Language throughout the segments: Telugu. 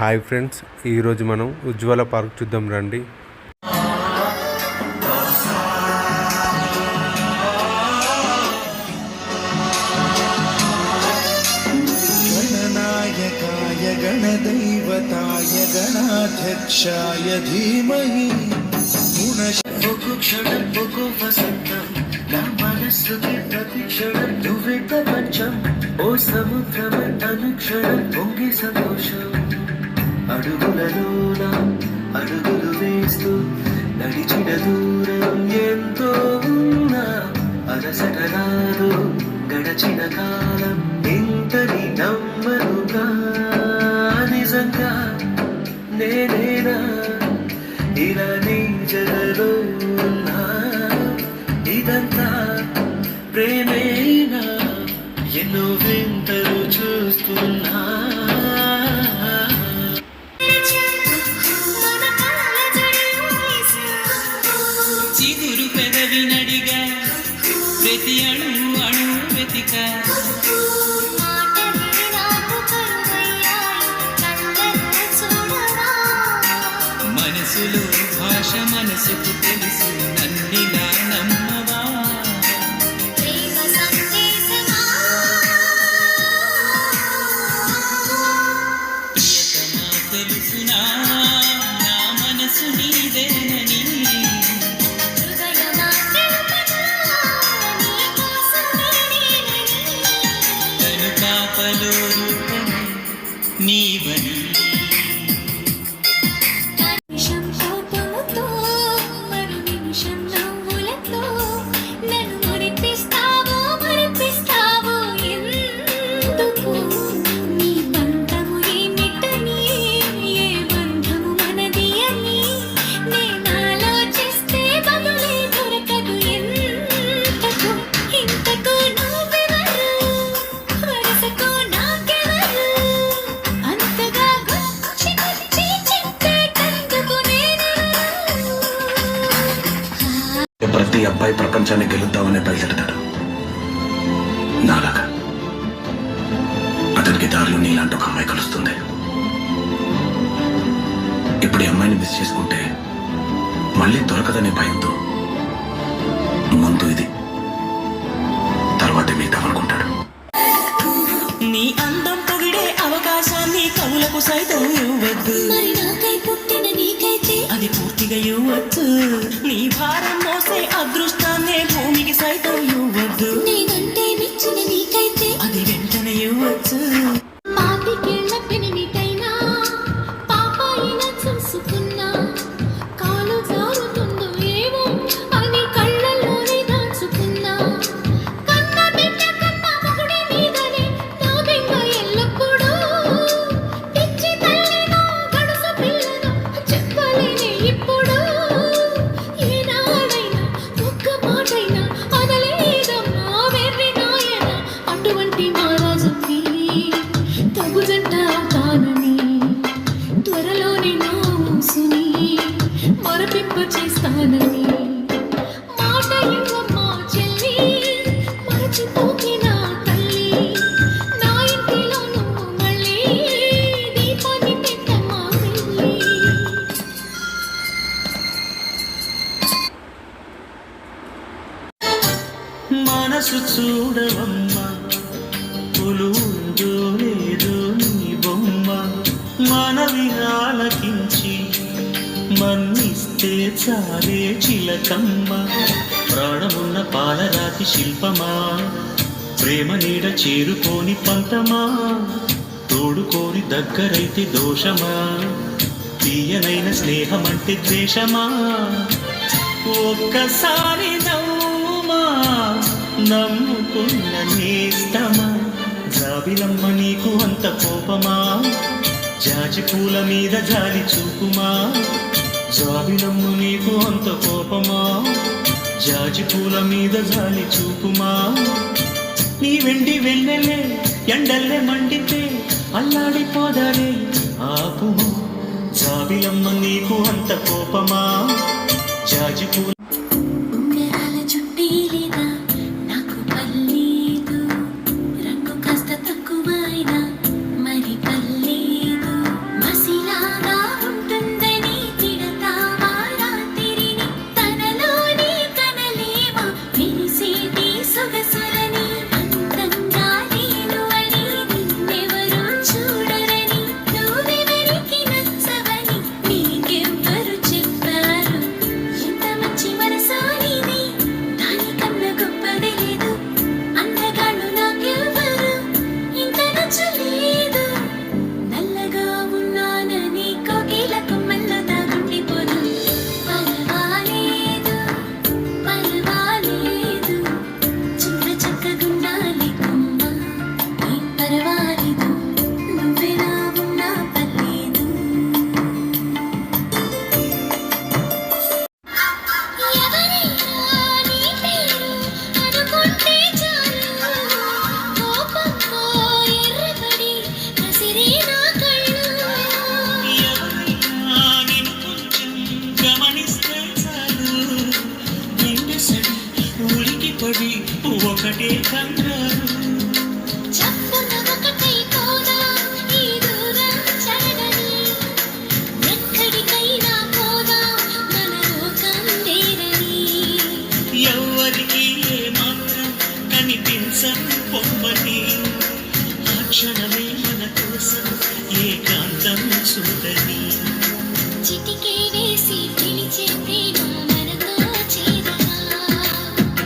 హాయ్ ఫ్రెండ్స్, ఈరోజు మనం ఉజ్వల పార్క్ చూద్దాం రండి. గణనాయకాయ గణదైవతాయ గణాధ్యక్షాయ ధీమహి క్షణం వసంతం నా మనస్సుకి ప్రతి క్షణం నువ్వే ప్రపంచం. ఓ సముద్రమే అనుక్షణం పొంగి సంతోషం. అడుగులలోన అడుగులు వేస్తూ నడిచిన దూరం ఎంతో ఉన్నా అలసట రాదు గడచిన కాలం ఇంతని నమ్మరుగా. నిజంగా నేనేనా ఇలా నీ జగలో ఉన్నా? ఇదంతా ప్రేమేనా? ఎన్నో వింతలు చూస్తున్నా. చిగురు పెదవి నడిగా ప్రతి అణు అణు వెతిక మనసులో భాష మనసుకు తెలుసు నన్నిలా నమ్మవా. ప్రియతమా తెలుసునా నా మనసు నీదేనని. తను పాపలో రూపమే నీవని. ప్రతి అబ్బాయి ప్రపంచాన్ని గెలుద్దామని బయలుదేరతాడు నాలాగా. అతనికి దారిలో నీలాంటి ఒక అమ్మాయి కలుస్తుంది. ఇప్పుడు ఈ అమ్మాయిని మిస్ చేసుకుంటే మళ్ళీ దొరకదనే భయంతో ముందు ఇది, తర్వాత మిగతామనుకుంటాడు. నీ అందం పొగిడే అవకాశాన్ని కవులకు సైతం ఇవ్వద్దు. మరి నాకై పుట్టిన నీకైతే అది పూర్తిగా ఇవ్వచ్చు. నీ భారం మోసే అదృష్టాన్నే భూమికి సైతం ఇవ్వద్దు. నేనంటే మెచ్చిన నీకైతే అది వెంటనే ఇవ్వచ్చు. పాతికేళ్ల పెనిమిటైనా పాపాయిన చూసుకున్నా కాలు జారుతుందో ఏమో అని కళ్ళల్లోనే దాచుకున్నా. కన్న బిడ్డ కన్న మొగుడి మీదనే నా బెంగ ఎల్లప్పుడూ. పిచ్చి తల్లినో గడుసు పిల్లను చెప్పలేనే ఇప్పుడు. ఏనాడైనా ఒక్క మాటైనా అనలేదమ్మా వెర్రి నాయన. అటువంటి మహారాజుకి తగు జంట అవుతానని త్వరలోనే నా ఊసుని మరపింప చేస్తానని మాట ఇవ్వమ్మా చెల్లి. మరచిపోకి నా తల్లి. నా ఇంటిలో నువ్వు మళ్ళీ దీపాన్ని పెట్టమ్మా వెళ్ళి. మనసు చూడవమ్మా పులుందో లేదో నీ బొమ్మ. మనవి ఆలకించి మన్నిస్తే చాలే చిలకమ్మ. ప్రాణమున్న పాలరాతి శిల్పమా, ప్రేమ నీడ చేరుకోని పంతమా. తోడుకోని దగ్గరైతే దోషమా, తీయనైన స్నేహమంటే ద్వేషమా. ఒక్కసారి నవ్వుమా నమ్ముకున్న నేస్తమా. జాబిలమ్మ నీకు అంత కోపమా, జాజి పూల మీద జాలి చూపుమా. జాబిలమ్మ నీకు అంత కోపమా, జాజి పూల మీద జాలి చూపుమా. నీ వెండి వెన్నెలే ఎండల్లే మండితే అల్లాడిపోదాలే ఆపుమా. జాబిలమ్మ నీకు అంత కోపమా, జాజి పూల ఉంగరాల చుట్టి లేదా నాకు పర్లేదు. రంగు కాస్త తక్కువైనా మరి పర్లేదు. మసి కంగారు చప్పున ఒకటై పోదా ఈ దూరం చెరగని ఎక్కడికైనా పోదా మన లోకం వేరని ఎవరికి ఏ మాత్రం కనిపించం పొమ్మని ఆ క్షణమే మన కోసం ఏకాంతం చూడని చిటికే వేసి పిలిచే ప్రేమ మనతో చేరగా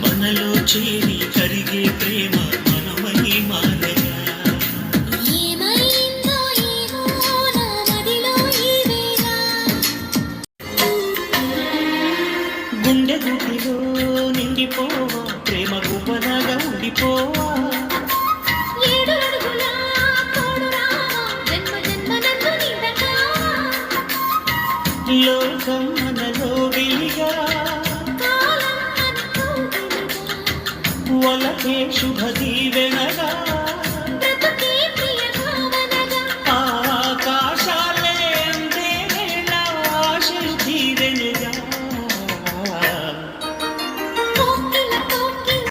మనలో చేరి కరిగే ప్రేమ మనమై మారగా ఏమైందో ఏమో నా మదిలో ఈ వేళ గుండె గుడిలో నిండిపోవా ప్రేమ గువ్వలాగా ఉండిపోవా ఏడు అడుగుల తోడు రావా జన్మ జన్మ నన్ను నిండగా లోకం మనలో వెలిగా కాలం మనకు తెలుగా వలకే శుభ దీవెనగా